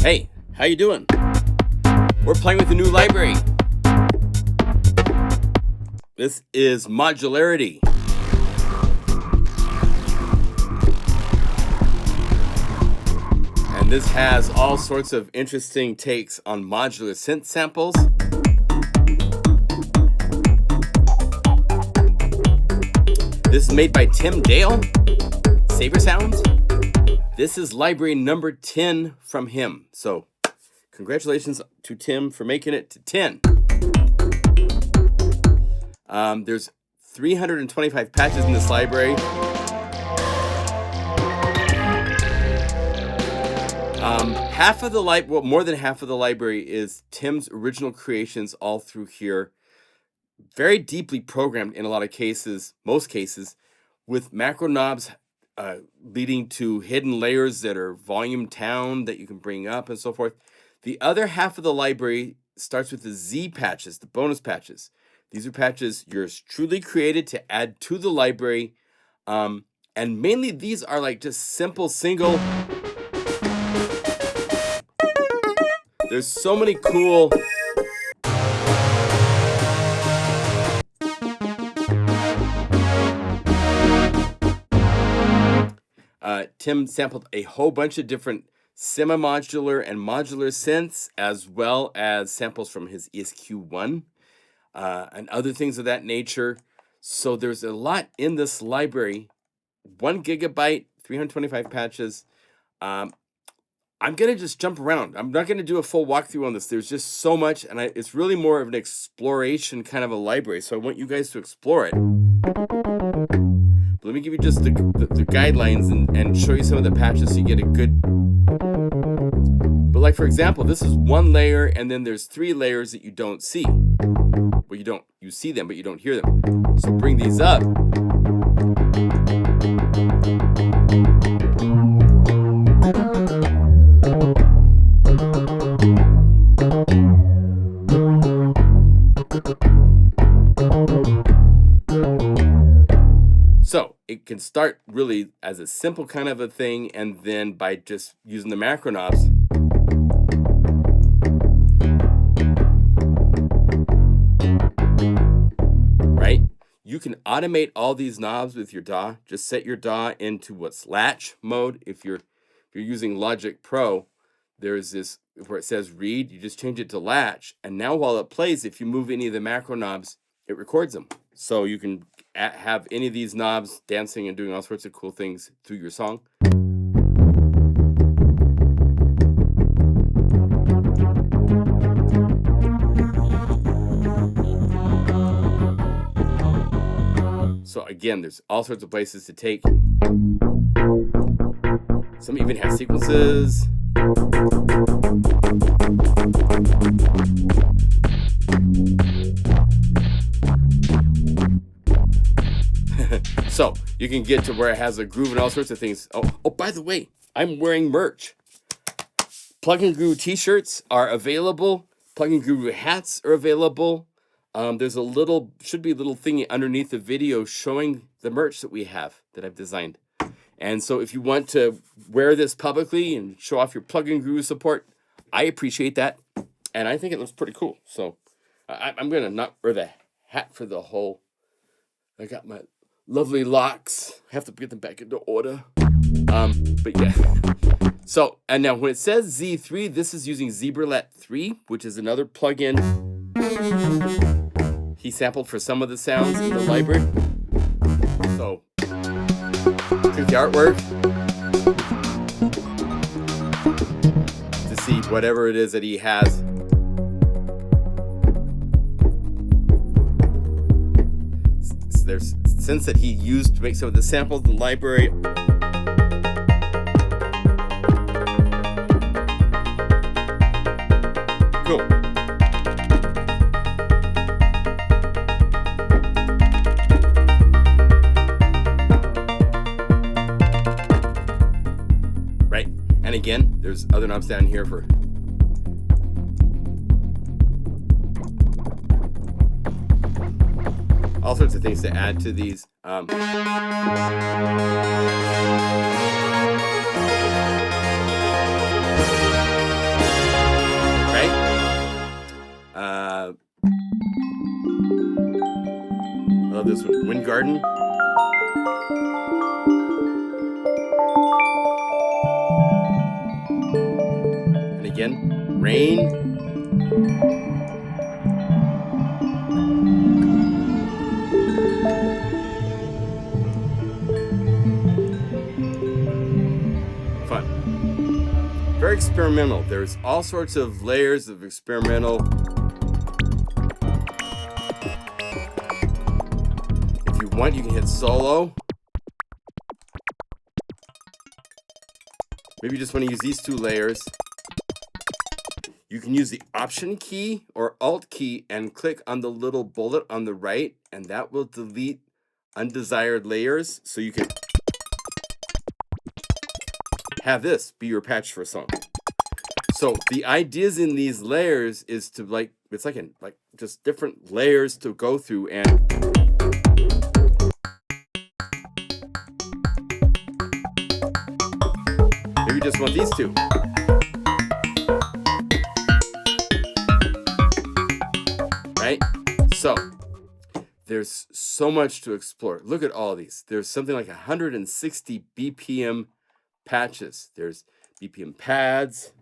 Hey, how you doing? We're playing with a new library. This is Modularity. And this has all sorts of interesting takes on modular synth samples. This is made by Tim Dale, Saber Sounds. This is library number 10 from him. So congratulations to Tim for making it to 10. There's 325 patches in this library. Half of the more than half of the library is Tim's original creations all through here. Very deeply programmed in a lot of cases, most cases, with macro knobs leading to hidden layers that are volume down that you can bring up and so forth. The other half of the library starts with the Z patches, the bonus patches. These are patches yours truly created to add to the library. And mainly these are like just simple single. There's so many cool Tim sampled a whole bunch of different semi-modular and modular synths, as well as samples from his ESQ1 and other things of that nature. So there's a lot in this library. 1 gigabyte, 325 patches. I'm going to just jump around. I'm not going to do a full walkthrough on this. There's just so much, and it's really more of an exploration kind of a library. So I want you guys to explore it. But let me give you just the guidelines and show you some of the patches so you get a good... But like, for example, this is one layer, and then there's 3 layers that you don't see. Well, you see them, but you don't hear them. So bring these up. So it can start really as a simple kind of a thing, and then by just using the macro knobs, right? You can automate all these knobs with your DAW. Just set your DAW into what's latch mode. If you're using Logic Pro, there's this where it says read. You just change it to latch, and now while it plays, if you move any of the macro knobs, it records them. So you can have any of these knobs dancing and doing all sorts of cool things through your song. So again, there's all sorts of places to take. Some even have sequences. So you can get to where it has a groove and all sorts of things. Oh, by the way, I'm wearing merch. Plug and Guru t-shirts are available. Plug and Guru hats are available. There's should be a little thingy underneath the video showing the merch that we have that I've designed. And so if you want to wear this publicly and show off your Plug and Guru support, I appreciate that. And I think it looks pretty cool. So I'm going to not wear the hat for the whole... I got my lovely locks. I have to get them back into order. But yeah. So, and now when it says Z3, this is using Zebralet 3, which is another plugin he sampled for some of the sounds in the library. So, click the artwork to see whatever it is that he has. There's synths that he used to make some of the samples in the library. Cool. Right, and again, there's other knobs down here for all sorts of things to add to these. love this one. Wind Garden. And again, rain. Fun. Very experimental. There's all sorts of layers of experimental. If you want, you can hit solo. Maybe you just want to use these two layers. You can use the Option key or Alt key and click on the little bullet on the right, and that will delete undesired layers. So you can have this be your patch for a song. So the ideas in these layers is to it's like just different layers to go through, and maybe you just want these two. Right? So there's so much to explore. Look at all these. There's something like 160 BPM patches. There's BPM pads.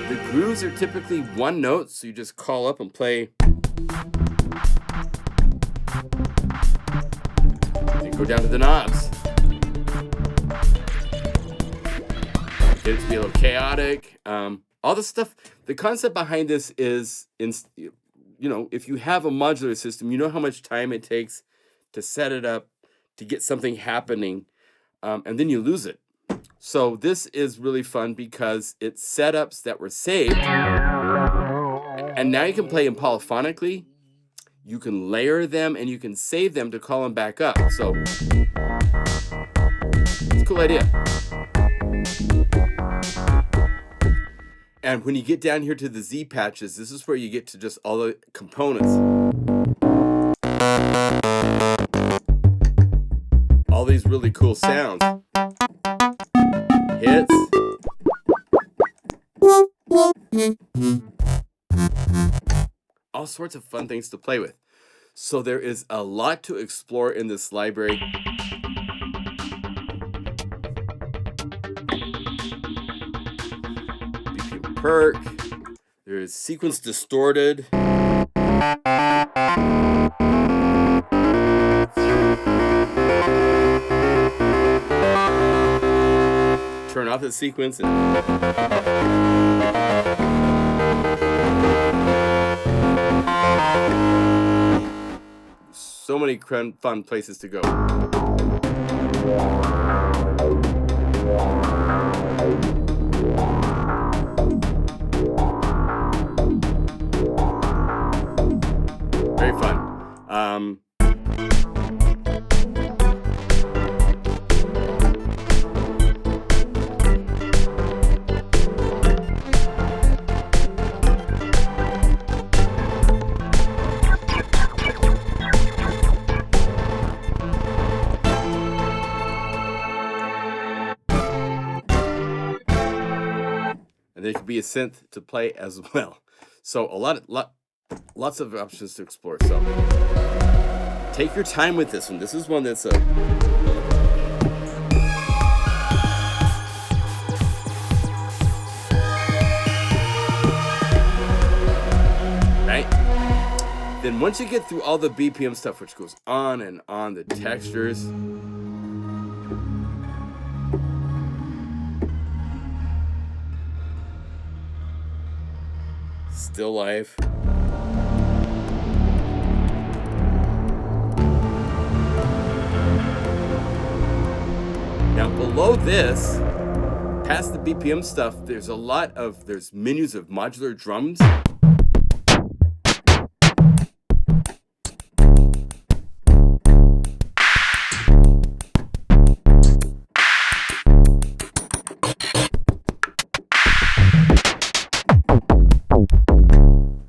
The grooves are typically one note, so you just call up and play. You go down to the knobs. Get it to be a little chaotic. All the stuff. The concept behind this is, if you have a modular system, you know how much time it takes to set it up, to get something happening, and then you lose it. So this is really fun because it's setups that were saved, and now you can play them polyphonically. You can layer them, and you can save them to call them back up. So it's a cool idea. And when you get down here to the Z patches, this is where you get to just all the components. All these really cool sounds. Hits. All sorts of fun things to play with. So there is a lot to explore in this library. BPM perk. There's sequence distorted. Turn off the sequence and so many fun places to go. Very fun. And there could be a synth to play as well. So lots of options to explore. So take your time with this one. This is one that's right? Then once you get through all the BPM stuff, which goes on and on, the textures, still life. Now below this, past the BPM stuff, there's menus of modular drums.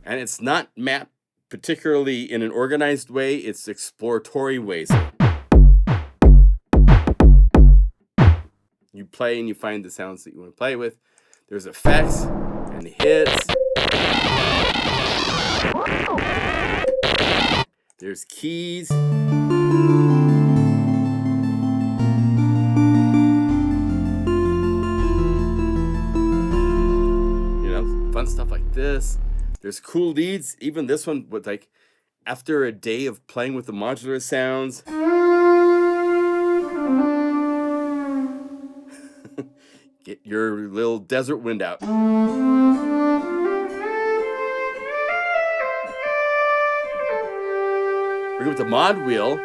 And it's not mapped particularly in an organized way, it's exploratory ways. You play play and you find the sounds that you want to play with. There's effects and hits. There's keys. Fun stuff like this. There's cool leads. Even this one with like, after a day of playing with the modular sounds, get your little desert wind out. Bring up the mod wheel.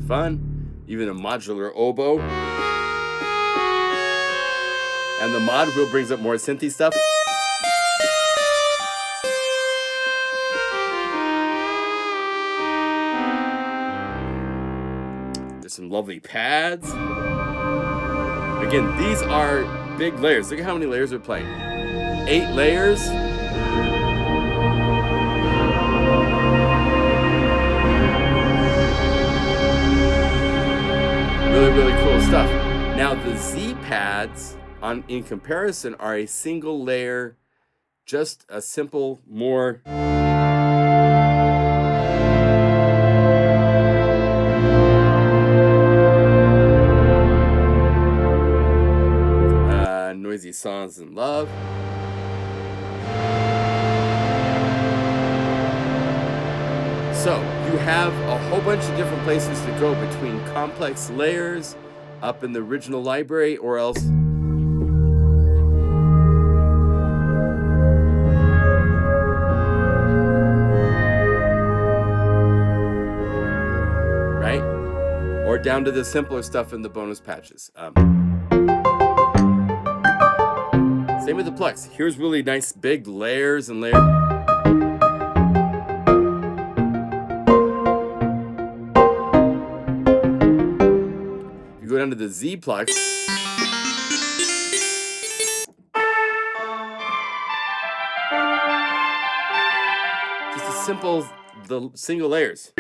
Fun, even a modular oboe, and the mod wheel brings up more synthy stuff. There's some lovely pads. Again, these are big layers. Look at how many layers we're playing. 8 layers. Really cool stuff. Now the Z pads in comparison are a single layer, just a simple, more noisy songs and love. So you have a whole bunch of different places to go between complex layers up in the original library, or else right? Or down to the simpler stuff in the bonus patches. Same with the Plex. Here's really nice big layers and layers. Go down to the Z Plex. Just a simple, the single layers.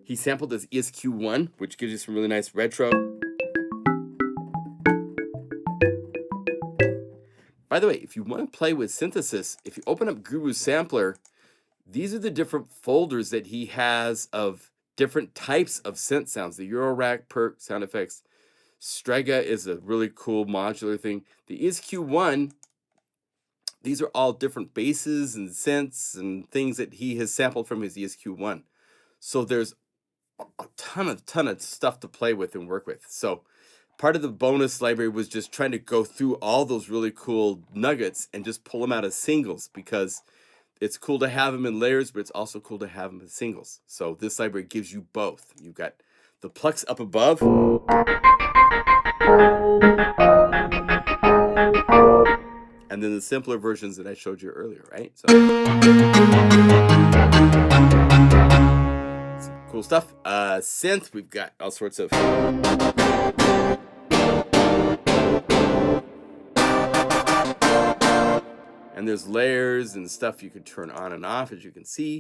He sampled this ESQ1, which gives you some really nice retro. By the way, if you want to play with synthesis, if you open up Guru's sampler, these are the different folders that he has of different types of synth sounds. The Eurorack, Perk, sound effects. Strega is a really cool modular thing. The ESQ1, these are all different basses and synths and things that he has sampled from his ESQ1. So there's a ton of stuff to play with and work with. So part of the bonus library was just trying to go through all those really cool nuggets and just pull them out as singles, because it's cool to have them in layers, but it's also cool to have them in singles. So this library gives you both. You've got the Plex up above. And then the simpler versions that I showed you earlier, right? So some cool stuff. Synth, we've got all sorts of and there's layers and stuff you can turn on and off, as you can see.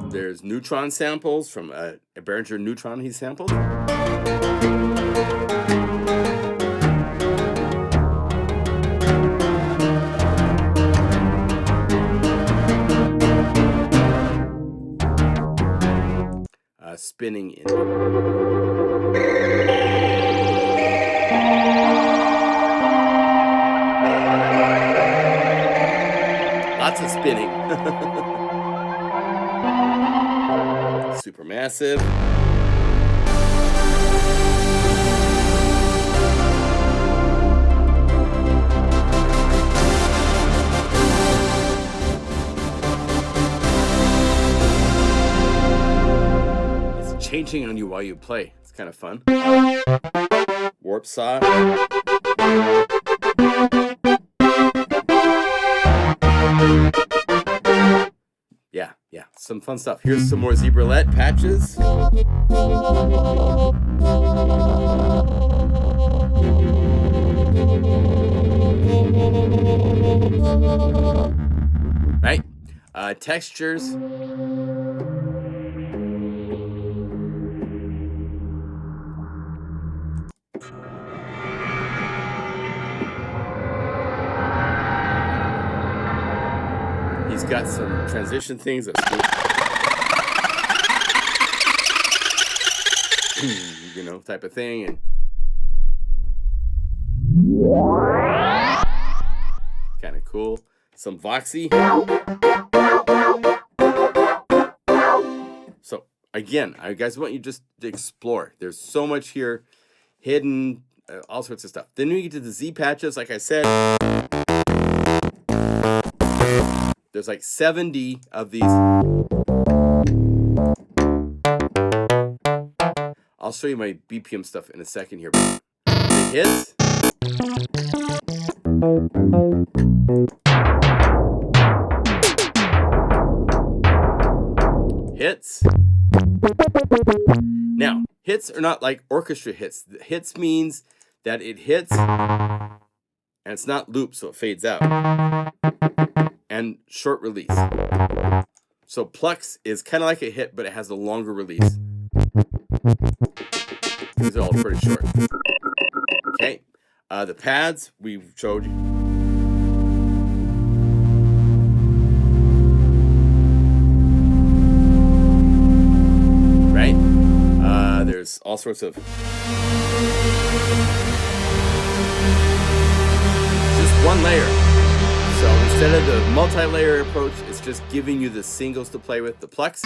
There's neutron samples from a Behringer neutron he sampled. Spinning in. Lots of spinning. Supermassive. Changing on you while you play. It's kind of fun. warp saw. Yeah, some fun stuff. Here's some more zebralette patches. Right? Textures. He's got some transition things. That's cool. You know, type of thing. And kind of cool. Some voxy. So again, I guys want you just to explore. There's so much here hidden, all sorts of stuff. Then we get to the Z patches, like I said. There's like 70 of these. I'll show you my BPM stuff in a second here. The hits. Hits. Now, hits are not like orchestra hits. The hits means that it hits and it's not looped, so it fades out. And short release. So plucks is kind of like a hit, but it has a longer release. These are all pretty short. Okay. The pads we showed you. Right? There's all sorts of... Just one layer. So instead of the multi-layer approach, it's just giving you the singles to play with, the plucks.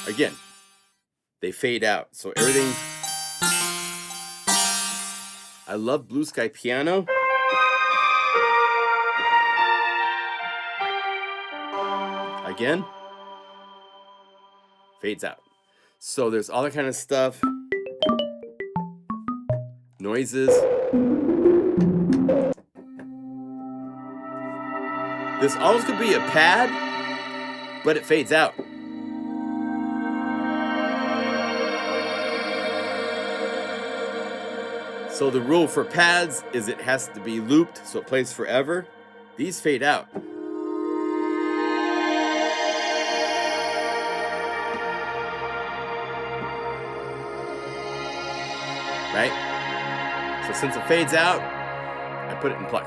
Again, they fade out. So everything... I love Blue Sky Piano. Again, fades out. So there's all that kind of stuff. Noises. This almost could be a pad, but it fades out. So the rule for pads is it has to be looped so it plays forever. These fade out. Right? So since it fades out, I put it in pluck.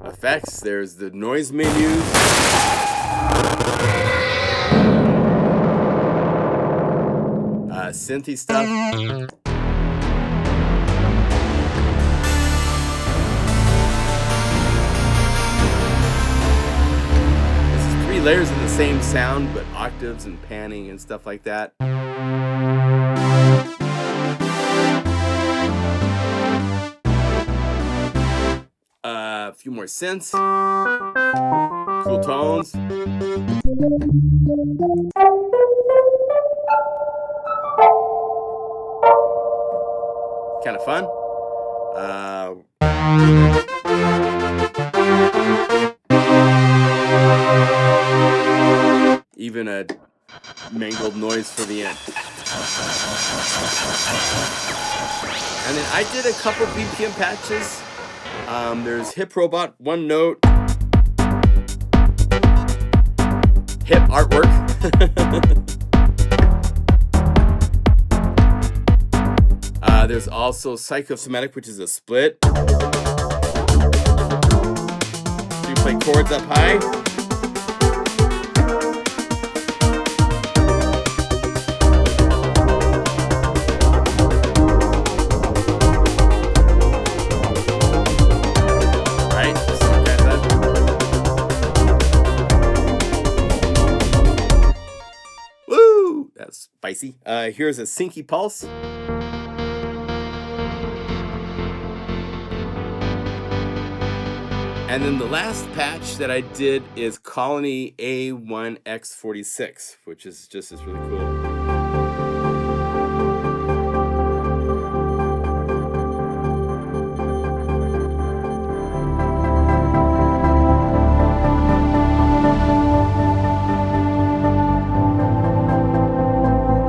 Effects, there's the noise menus. Synthy stuff. This is 3 layers of the same sound, but octaves and panning and stuff like that. A few more synths, cool tones. Kind of fun. Even a mangled noise for the end. And then I did a couple BPM patches. There's Hip Robot, One Note, Hip Artwork. There's also Psychosomatic, which is a split. So you play chords up high. Spicy. Here's a Syncy Pulse. And then the last patch that I did is Colony A1X46, which is really cool.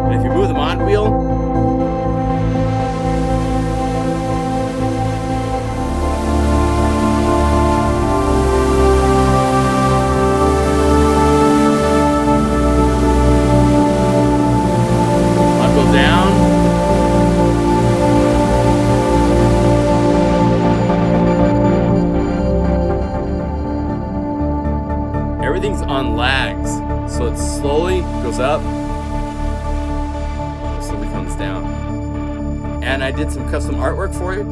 And if you move the mod wheel, down. Everything's on lags, so it slowly goes up, slowly comes down. And I did some custom artwork for it.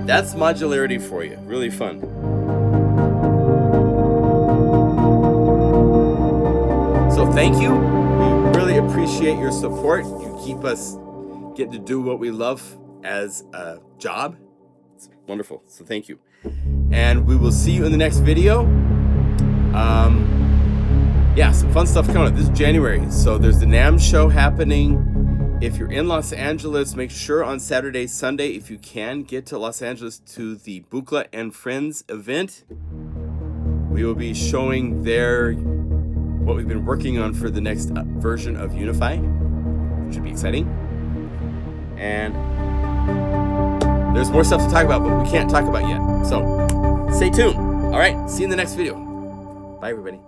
That's modularity for you. Really fun. So thank you. We really appreciate your support. You keep us getting to do what we love as a job. It's wonderful. So thank you. And we will see you in the next video. Yeah, some fun stuff coming up. This is January. So there's the NAMM show happening. If you're in Los Angeles, make sure on Saturday, Sunday, if you can, get to Los Angeles to the Buchla and Friends event. We will be showing there what we've been working on for the next version of Unify, which should be exciting. And there's more stuff to talk about, but we can't talk about yet. So stay tuned. All right, see you in the next video. Bye, everybody.